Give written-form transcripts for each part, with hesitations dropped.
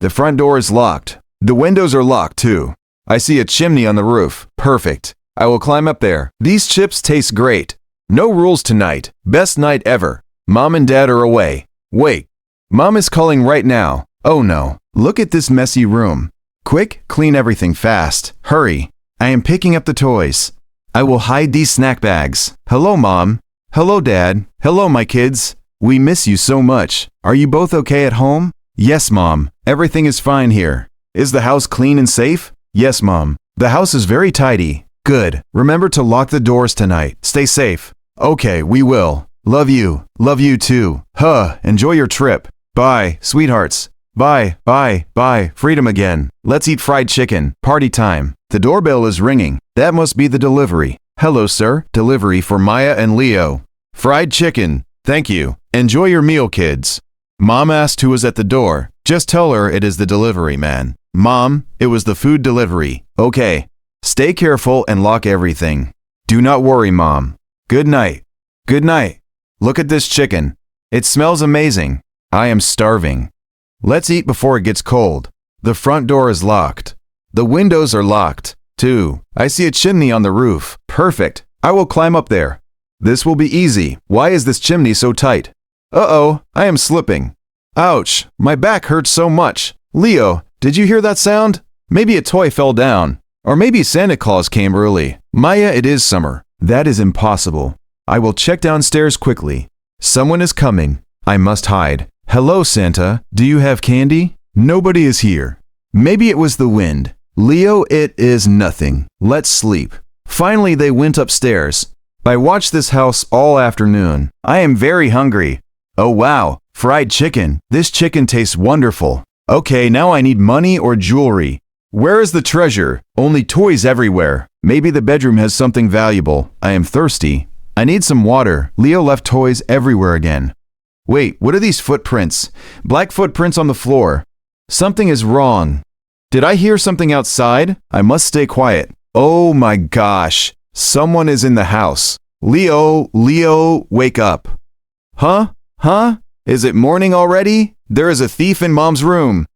The front door is locked. The windows are locked too. I see a chimney on the roof. Perfect. I will climb up there. These chips taste great. No rules tonight. Best night ever. Mom and Dad are away. Wait. Mom is calling right now. Oh no. Look at this messy room. Quick, clean everything fast. Hurry. I am picking up the toys. I will hide these snack bags. Hello, Mom. Hello, Dad. Hello, my kids. We miss you so much. Are you both okay at home? Yes, Mom. Everything is fine here. Is the house clean and safe? Yes, Mom. The house is very tidy. Good. Remember to lock the doors tonight. Stay safe. Okay, we will. Love you. Love you too. Enjoy your trip. Bye, sweethearts. Bye, bye, bye. Freedom again. Let's eat fried chicken. Party time. The doorbell is ringing. That must be the delivery. Hello, sir. Delivery for Maya and Leo. Fried chicken. Thank you. Enjoy your meal, kids. Mom asked who was at the door. Just tell her it is the delivery man. Mom, it was the food delivery. Okay. Stay careful and lock everything. Do not worry, Mom. Good night. Good night. Look at this chicken. It smells amazing. I am starving. Let's eat before it gets cold. The front door is locked. The windows are locked, too. I see a chimney on the roof. Perfect. I will climb up there. This will be easy. Why is this chimney so tight? Uh-oh, I am slipping. Ouch, my back hurts so much. Leo, did you hear that sound? Maybe a toy fell down. Or maybe Santa Claus came early. Maya, it is summer. That is impossible. I will check downstairs quickly. Someone is coming. I must hide. Hello, Santa. Do you have candy? Nobody is here. Maybe it was the wind. Leo, it is nothing. Let's sleep. Finally, they went upstairs. I watched this house all afternoon. I am very hungry. Oh wow, fried chicken. This chicken tastes wonderful. Okay, now I need money or jewelry. Where is the treasure? Only toys everywhere. Maybe the bedroom has something valuable. I am thirsty. I need some water. Leo left toys everywhere again. Wait, what are these footprints? Black footprints on the floor. Something is wrong. Did I hear something outside? I must stay quiet. Oh my gosh. Someone is in the house. Leo, wake up. Huh? Is it morning already? There is a thief in Mom's room.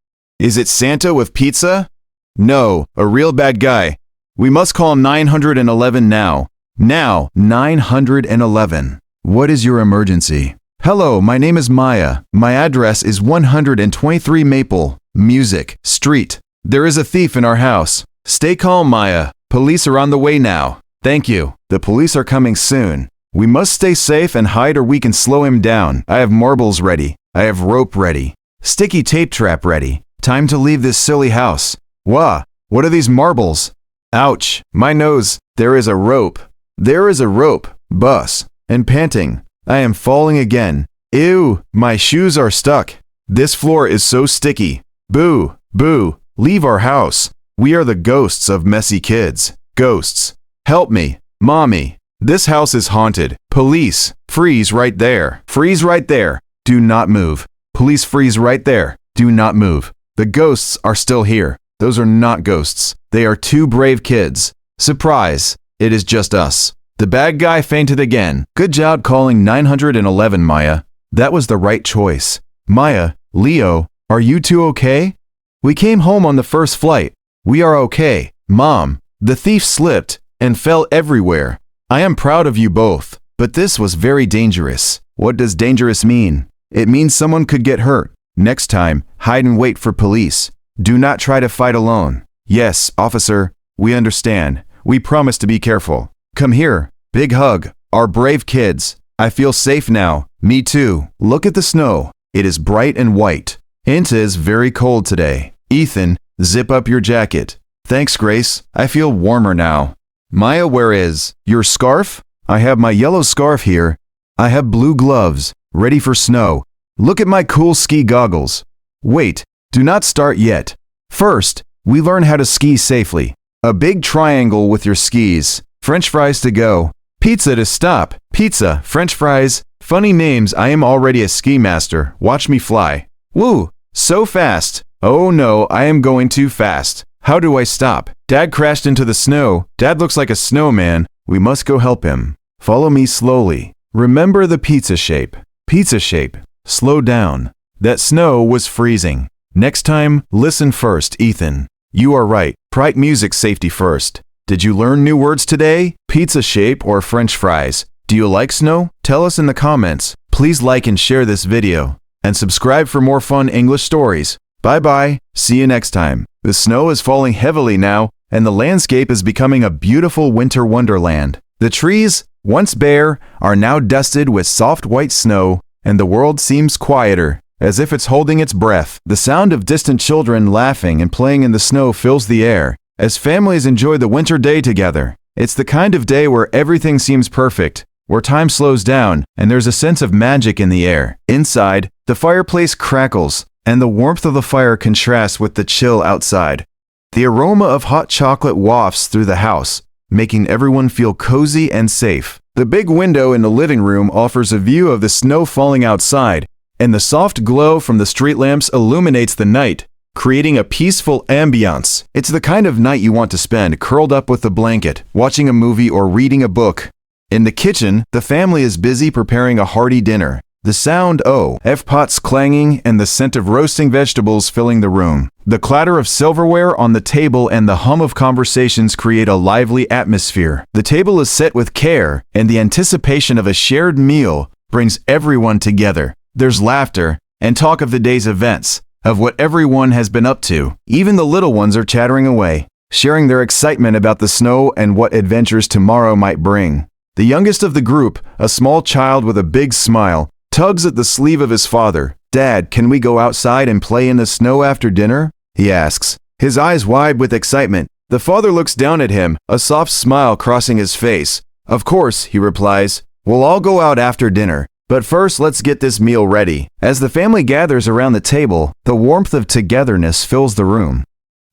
Is it Santa with pizza? No, a real bad guy. We must call 911 now. Now, 911. What is your emergency? Hello, my name is Maya. My address is 123 Maple, Music, Street. There is a thief in our house. Stay calm, Maya. Police are on the way now. Thank you. The police are coming soon. We must stay safe and hide or we can slow him down. I have marbles ready. I have rope ready. Sticky tape trap ready. Time to leave this silly house. Wah! What are these marbles? Ouch! My nose. There is a rope. There is a rope. Bus. And panting. I am falling again. Ew! My shoes are stuck. This floor is so sticky. Boo! Boo! Leave our house. We are the ghosts of messy kids. Ghosts. Help me. Mommy. This house is haunted. Police. Freeze right there. Freeze right there. Do not move. Police freeze right there. Do not move. The ghosts are still here. Those are not ghosts. They are two brave kids. Surprise. It is just us. The bad guy fainted again. Good job calling 911, Maya. That was the right choice. Maya, Leo, are you two okay? We came home on the first flight. We are okay. Mom, the thief slipped and fell everywhere. I am proud of you both, but this was very dangerous. What does dangerous mean? It means someone could get hurt. Next time, hide and wait for police. Do not try to fight alone. Yes, officer, we understand. We promise to be careful. Come here. Big hug. Our brave kids. I feel safe now. Me too. Look at the snow. It is bright and white. It is very cold today. Ethan, zip up your jacket. Thanks, Grace. I feel warmer now. Maya, where is your scarf? I have my yellow scarf here. I have blue gloves, ready for snow. Look at my cool ski goggles. Wait, do not start yet. First, we learn how to ski safely. A big triangle with your skis. French fries to go. Pizza to stop. Pizza, French fries. Funny names. I am already a ski master. Watch me fly. Woo, so fast. Oh no, I am going too fast. How do I stop? Dad crashed into the snow. Dad looks like a snowman. We must go help him. Follow me slowly. Remember the pizza shape. Pizza shape. Slow down. That snow was freezing. Next time, listen first, Ethan. You are right. Pride music safety first. Did you learn new words today? Pizza shape or French fries? Do you like snow? Tell us in the comments. Please like and share this video. And subscribe for more fun English stories. Bye-bye. See you next time. The snow is falling heavily now, and the landscape is becoming a beautiful winter wonderland. The trees, once bare, are now dusted with soft white snow, and the world seems quieter, as if it's holding its breath. The sound of distant children laughing and playing in the snow fills the air, as families enjoy the winter day together. It's the kind of day where everything seems perfect, where time slows down, and there's a sense of magic in the air. Inside, the fireplace crackles, and the warmth of the fire contrasts with the chill outside. The aroma of hot chocolate wafts through the house, making everyone feel cozy and safe. The big window in the living room offers a view of the snow falling outside, and the soft glow from the street lamps illuminates the night, creating a peaceful ambiance. It's the kind of night you want to spend curled up with a blanket, watching a movie or reading a book. In the kitchen, the family is busy preparing a hearty dinner. The sound of pots clanging and the scent of roasting vegetables filling the room. The clatter of silverware on the table and the hum of conversations create a lively atmosphere. The table is set with care, and the anticipation of a shared meal brings everyone together. There's laughter and talk of the day's events, of what everyone has been up to. Even the little ones are chattering away, sharing their excitement about the snow and what adventures tomorrow might bring. The youngest of the group, a small child with a big smile, tugs at the sleeve of his father. "Dad, can we go outside and play in the snow after dinner?" he asks, his eyes wide with excitement. The father looks down at him, a soft smile crossing his face. "Of course," he replies. "We'll all go out after dinner. But first, let's get this meal ready." As the family gathers around the table, the warmth of togetherness fills the room.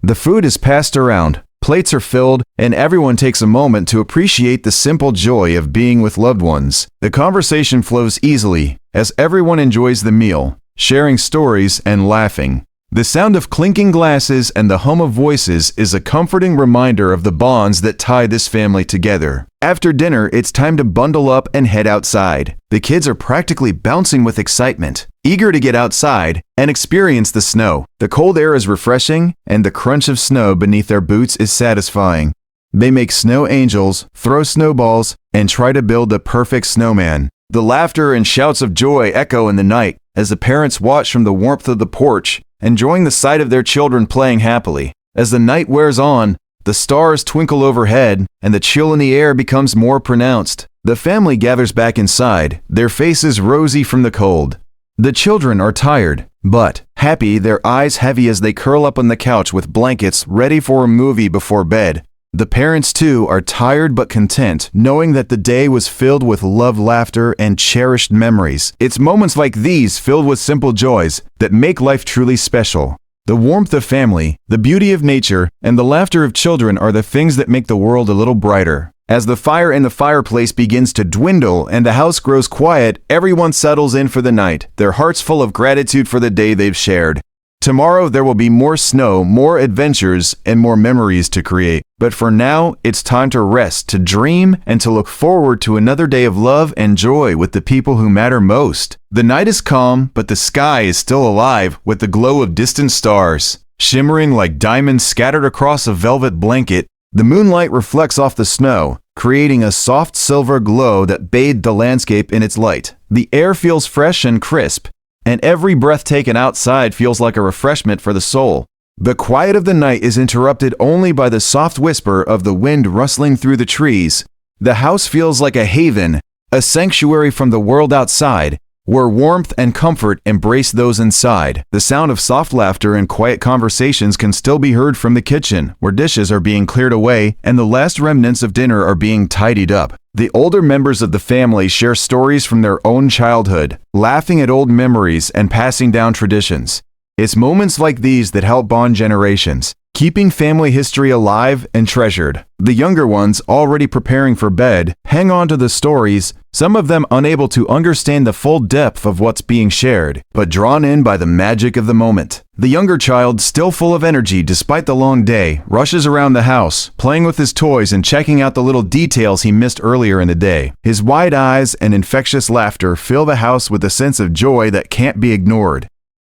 The food is passed around, plates are filled, and everyone takes a moment to appreciate the simple joy of being with loved ones. The conversation flows easily, as everyone enjoys the meal, sharing stories and laughing. The sound of clinking glasses and the hum of voices is a comforting reminder of the bonds that tie this family together. After dinner, it's time to bundle up and head outside. The kids are practically bouncing with excitement, eager to get outside and experience the snow. The cold air is refreshing, and the crunch of snow beneath their boots is satisfying. They make snow angels, throw snowballs, and try to build the perfect snowman. The laughter and shouts of joy echo in the night as the parents watch from the warmth of the porch, enjoying the sight of their children playing happily. As the night wears on, the stars twinkle overhead, and the chill in the air becomes more pronounced. The family gathers back inside, their faces rosy from the cold. The children are tired, but happy, their eyes heavy as they curl up on the couch with blankets ready for a movie before bed. The parents, too, are tired but content, knowing that the day was filled with love, laughter, and cherished memories. It's moments like these, filled with simple joys, that make life truly special. The warmth of family, the beauty of nature, and the laughter of children are the things that make the world a little brighter. As the fire in the fireplace begins to dwindle and the house grows quiet, everyone settles in for the night, their hearts full of gratitude for the day they've shared. Tomorrow there will be more snow, more adventures, and more memories to create. But for now, it's time to rest, to dream, and to look forward to another day of love and joy with the people who matter most. The night is calm, but the sky is still alive with the glow of distant stars. Shimmering like diamonds scattered across a velvet blanket, the moonlight reflects off the snow, creating a soft silver glow that bathed the landscape in its light. The air feels fresh and crisp, and every breath taken outside feels like a refreshment for the soul. The quiet of the night is interrupted only by the soft whisper of the wind rustling through the trees. The house feels like a haven, a sanctuary from the world outside, where warmth and comfort embrace those inside. The sound of soft laughter and quiet conversations can still be heard from the kitchen, where dishes are being cleared away and the last remnants of dinner are being tidied up. The older members of the family share stories from their own childhood, laughing at old memories and passing down traditions. It's moments like these that help bond generations, keeping family history alive and treasured. The younger ones, already preparing for bed, hang on to the stories, some of them unable to understand the full depth of what's being shared, but drawn in by the magic of the moment. The younger child, still full of energy despite the long day, rushes around the house, playing with his toys and checking out the little details he missed earlier in the day. His wide eyes and infectious laughter fill the house with a sense of joy that can't be ignored.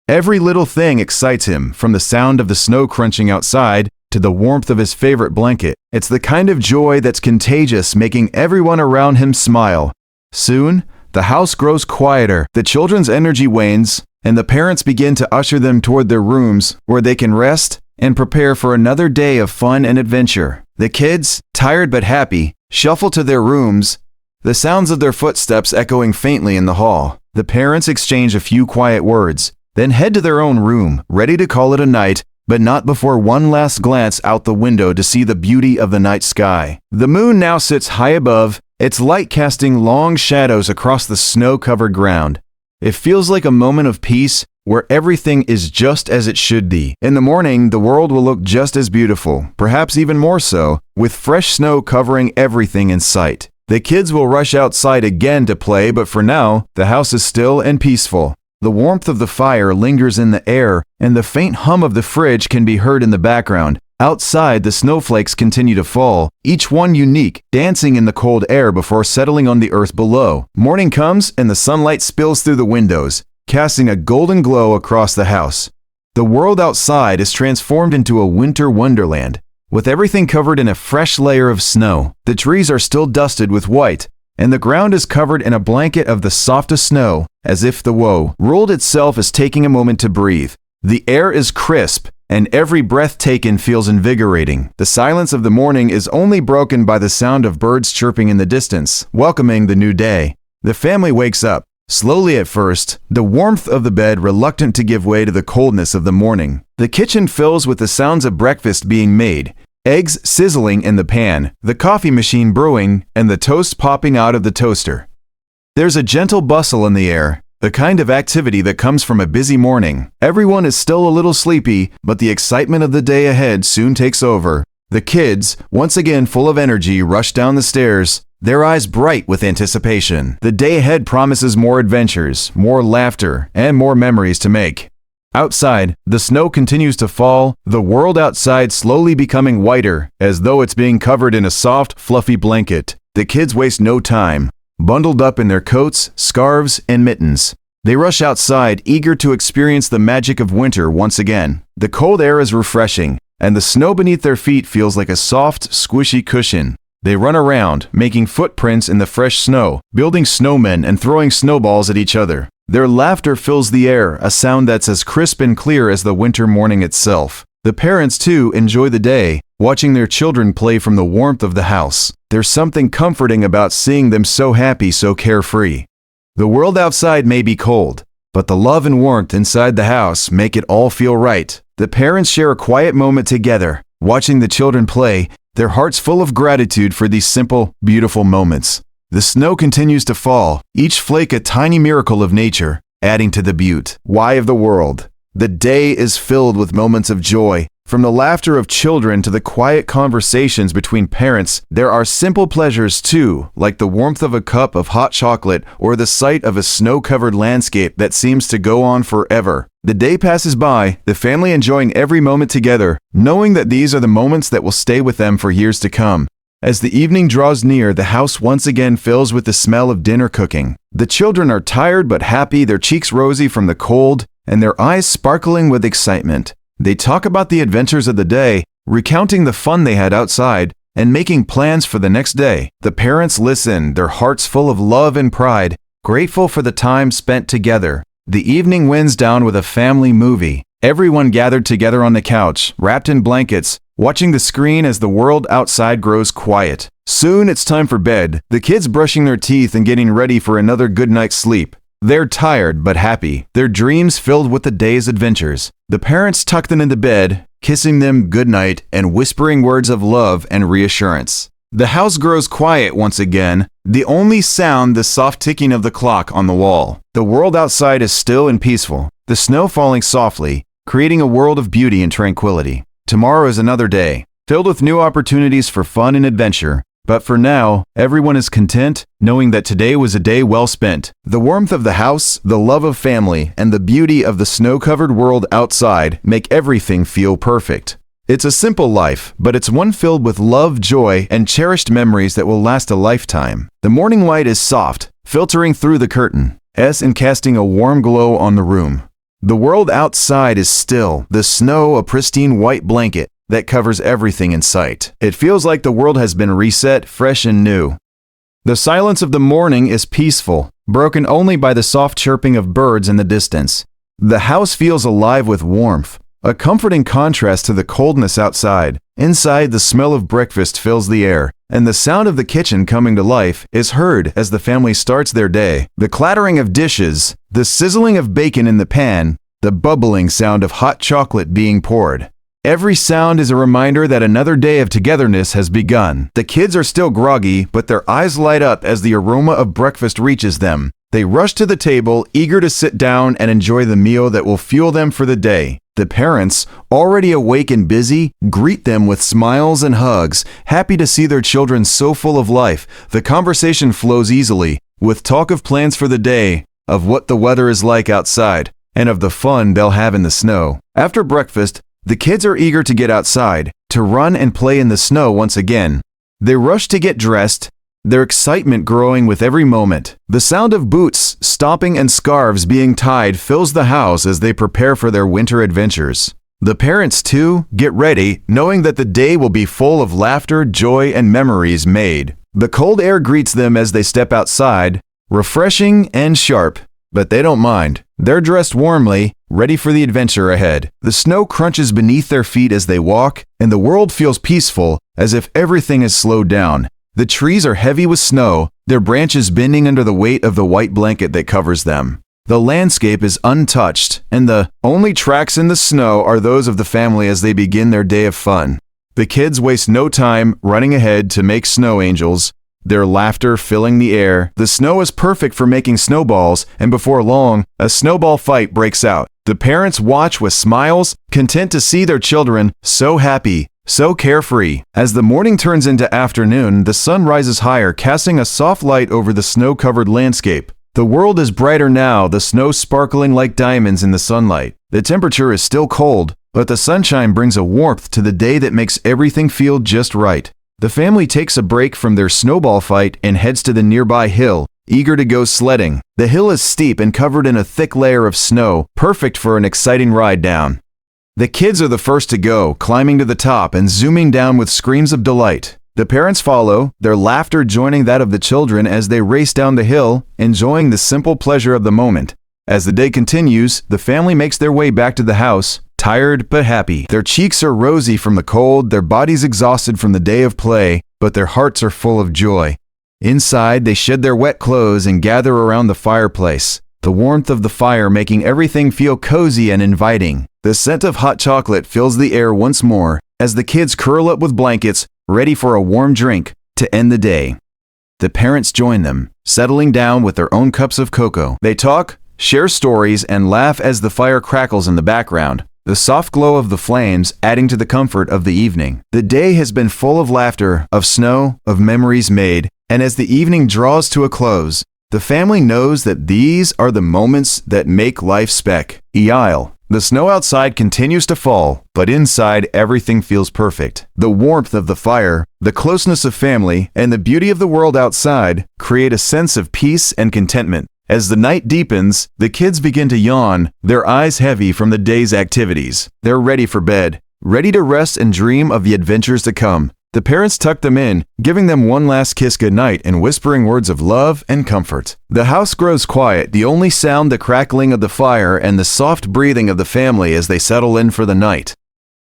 Every little thing excites him, from the sound of the snow crunching outside to the warmth of his favorite blanket. It's the kind of joy that's contagious, making everyone around him smile. Soon, the house grows quieter, the children's energy wanes, and the parents begin to usher them toward their rooms where they can rest and prepare for another day of fun and adventure. The kids, tired but happy, shuffle to their rooms, the sounds of their footsteps echoing faintly in the hall. The parents exchange a few quiet words, then head to their own room, ready to call it a night, but not before one last glance out the window to see the beauty of the night sky. The moon now sits high above, its light casting long shadows across the snow-covered ground. It feels like a moment of peace where everything is just as it should be. In the morning, the world will look just as beautiful, perhaps even more so, with fresh snow covering everything in sight. The kids will rush outside again to play, but for now, the house is still and peaceful. The warmth of the fire lingers in the air, and the faint hum of the fridge can be heard in the background. Outside, the snowflakes continue to fall, each one unique, dancing in the cold air before settling on the earth below. Morning comes, and the sunlight spills through the windows, casting a golden glow across the house. The world outside is transformed into a winter wonderland, with everything covered in a fresh layer of snow. The trees are still dusted with white, and the ground is covered in a blanket of the softest snow, as if the world itself is taking a moment to breathe. The air is crisp, and every breath taken feels invigorating. The silence of the morning is only broken by the sound of birds chirping in the distance, welcoming the new day. The family wakes up, slowly at first, the warmth of the bed reluctant to give way to the coldness of the morning. The kitchen fills with the sounds of breakfast being made, eggs sizzling in the pan, the coffee machine brewing, and the toast popping out of the toaster. There's a gentle bustle in the air, the kind of activity that comes from a busy morning. Everyone is still a little sleepy, but the excitement of the day ahead soon takes over. The kids, once again full of energy, rush down the stairs, their eyes bright with anticipation. The day ahead promises more adventures, more laughter, and more memories to make. Outside, the snow continues to fall, the world outside slowly becoming whiter, as though it's being covered in a soft, fluffy blanket. The kids waste no time. Bundled up in their coats, scarves, and mittens, they rush outside, eager to experience the magic of winter once again. The cold air is refreshing, and the snow beneath their feet feels like a soft, squishy cushion. They run around, making footprints in the fresh snow, building snowmen and throwing snowballs at each other. Their laughter fills the air, a sound that's as crisp and clear as the winter morning itself. The parents, too, enjoy the day, watching their children play from the warmth of the house. There's something comforting about seeing them so happy, so carefree. The world outside may be cold, but the love and warmth inside the house make it all feel right. The parents share a quiet moment together, watching the children play, their hearts full of gratitude for these simple, beautiful moments. The snow continues to fall, each flake a tiny miracle of nature, adding to the beauty. Why of the world? The day is filled with moments of joy. From the laughter of children to the quiet conversations between parents, there are simple pleasures too, like the warmth of a cup of hot chocolate or the sight of a snow-covered landscape that seems to go on forever. The day passes by, the family enjoying every moment together, knowing that these are the moments that will stay with them for years to come. As the evening draws near, the house once again fills with the smell of dinner cooking. The children are tired but happy, their cheeks rosy from the cold, and their eyes sparkling with excitement. They talk about the adventures of the day, recounting the fun they had outside, and making plans for the next day. The parents listen, their hearts full of love and pride, grateful for the time spent together. The evening winds down with a family movie. Everyone gathered together on the couch, wrapped in blankets, watching the screen as the world outside grows quiet. Soon it's time for bed, the kids brushing their teeth and getting ready for another good night's sleep. They're tired but happy, their dreams filled with the day's adventures. The parents tuck them into bed, kissing them goodnight and whispering words of love and reassurance. The house grows quiet once again, the only sound the soft ticking of the clock on the wall. The world outside is still and peaceful, the snow falling softly, creating a world of beauty and tranquility. Tomorrow is another day, filled with new opportunities for fun and adventure. But for now, everyone is content, knowing that today was a day well spent. The warmth of the house, the love of family, and the beauty of the snow-covered world outside make everything feel perfect. It's a simple life, but it's one filled with love, joy, and cherished memories that will last a lifetime. The morning light is soft, filtering through the curtain, and casting a warm glow on the room. The world outside is still, the snow a pristine white blanket that covers everything in sight. It feels like the world has been reset, fresh and new. The silence of the morning is peaceful, broken only by the soft chirping of birds in the distance. The house feels alive with warmth, a comforting contrast to the coldness outside. Inside, the smell of breakfast fills the air, and the sound of the kitchen coming to life is heard as the family starts their day. The clattering of dishes, the sizzling of bacon in the pan, the bubbling sound of hot chocolate being poured. Every sound is a reminder that another day of togetherness has begun. The kids are still groggy, but their eyes light up as the aroma of breakfast reaches them. They rush to the table, eager to sit down and enjoy the meal that will fuel them for the day. The parents, already awake and busy, greet them with smiles and hugs, happy to see their children so full of life. The conversation flows easily, with talk of plans for the day, of what the weather is like outside, and of the fun they'll have in the snow. After breakfast, the kids are eager to get outside, to run and play in the snow once again. They rush to get dressed, their excitement growing with every moment. The sound of boots, stomping and scarves being tied fills the house as they prepare for their winter adventures. The parents, too, get ready, knowing that the day will be full of laughter, joy, and memories made. The cold air greets them as they step outside, refreshing and sharp, but they don't mind. They're dressed warmly, ready for the adventure ahead. The snow crunches beneath their feet as they walk, and the world feels peaceful, as if everything has slowed down. The trees are heavy with snow, their branches bending under the weight of the white blanket that covers them. The landscape is untouched, and the only tracks in the snow are those of the family as they begin their day of fun. The kids waste no time running ahead to make snow angels, their laughter filling the air. The snow is perfect for making snowballs, and before long, a snowball fight breaks out. The parents watch with smiles, content to see their children so happy, so carefree. As the morning turns into afternoon, the sun rises higher, casting a soft light over the snow-covered landscape. The world is brighter now, the snow sparkling like diamonds in the sunlight. The temperature is still cold, but the sunshine brings a warmth to the day that makes everything feel just right. The family takes a break from their snowball fight and heads to the nearby hill, eager to go sledding. The hill is steep and covered in a thick layer of snow, perfect for an exciting ride down. The kids are the first to go, climbing to the top and zooming down with screams of delight. The parents follow, their laughter joining that of the children as they race down the hill, enjoying the simple pleasure of the moment. As the day continues, the family makes their way back to the house, tired but happy. Their cheeks are rosy from the cold, their bodies exhausted from the day of play, but their hearts are full of joy. Inside, they shed their wet clothes and gather around the fireplace, the warmth of the fire making everything feel cozy and inviting. The scent of hot chocolate fills the air once more as the kids curl up with blankets, ready for a warm drink to end the day. The parents join them, settling down with their own cups of cocoa. They talk, share stories, and laugh as the fire crackles in the background, the soft glow of the flames adding to the comfort of the evening. The day has been full of laughter, of snow, of memories made, and as the evening draws to a close, the family knows that these are the moments that make life spec-ial. The snow outside continues to fall, but inside everything feels perfect. The warmth of the fire, the closeness of family, and the beauty of the world outside create a sense of peace and contentment. As the night deepens, the kids begin to yawn, their eyes heavy from the day's activities. They're ready for bed, ready to rest and dream of the adventures to come. The parents tuck them in, giving them one last kiss goodnight and whispering words of love and comfort. The house grows quiet, the only sound the crackling of the fire and the soft breathing of the family as they settle in for the night.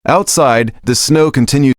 Outside, the snow continues